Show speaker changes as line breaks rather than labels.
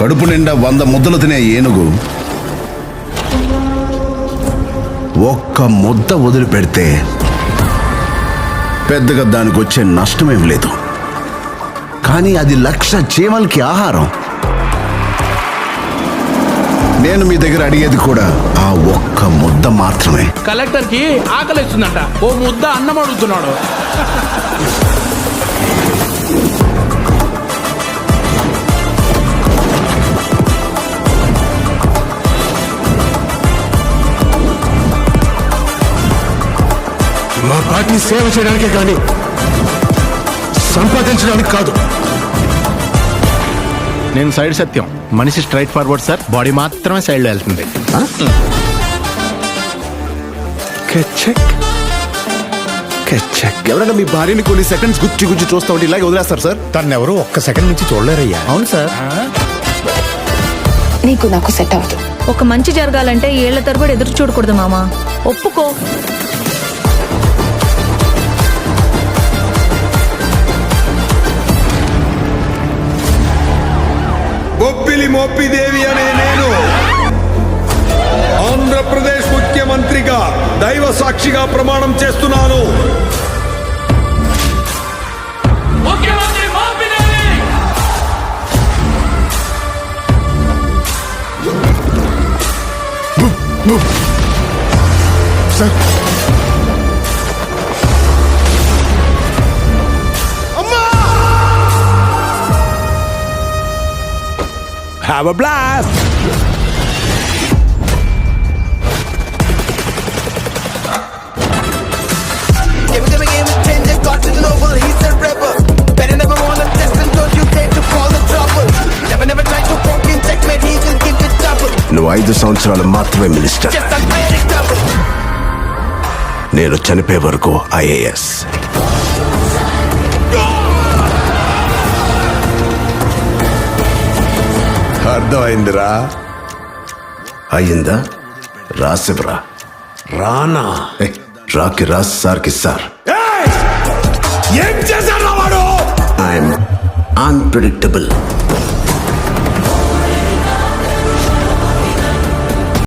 కడుపు నిండా 100 ముద్దలు తినే ఏనుగు ఒక్క ముద్ద వదిలిపెడితే పెద్దగా దానికి వచ్చే నష్టమేం లేదు. కానీ అది 1,00,000 చీమలకి ఆహారం. నేను మీ దగ్గర అడిగేది కూడా ఆ ఒక్క ముద్ద మాత్రమే.
కలెక్టర్ కి ఆకలిస్తుందంట, ఓ ముద్ద అన్నం అడుగుతున్నాడు.
మా పార్టీని సేవ చేయడానికే కానీ సంపాదించడానికి కాదు.
నేను సైడ్ సత్యం, మనిషి స్ట్రైట్ ఫార్వర్డ్ సార్, బాడీ మాత్రమే సైడ్లో వెళ్తుంది.
ఎవరైనా మీ భార్యని కొన్ని సెకండ్స్ గుచ్చి చూస్తా ఉంటే ఇలాగే వదిలేస్తారు సార్?
తను ఎవరు ఒక్క సెకండ్ నుంచి చూడలేరయ్యా. అవును సార్.
నీకు నాకు సెట్ అవ్వదు.
ఒక మంచి జరగాలంటే ఏళ్ల తరబడి ఎదురు చూడకూడదు మామా, ఒప్పుకో.
బొప్పిలి మోపిదేవి అనే నేను ఆంధ్రప్రదేశ్ ముఖ్యమంత్రిగా దైవ సాక్షిగా ప్రమాణం చేస్తున్నాను.
Sir
Have a blast!
నువ్వు 5 సంవత్సరాలు మాత్రమే మినిస్టర్. నేను చనిపోయే వరకు IAS.
అర్థమైందిరా?
అయ్యిందా? రాసివరా.
రానా?
రాకి రాస్ సార్కి సార్.
ఏం చేశాడు వాడు?
I'm unpredictable.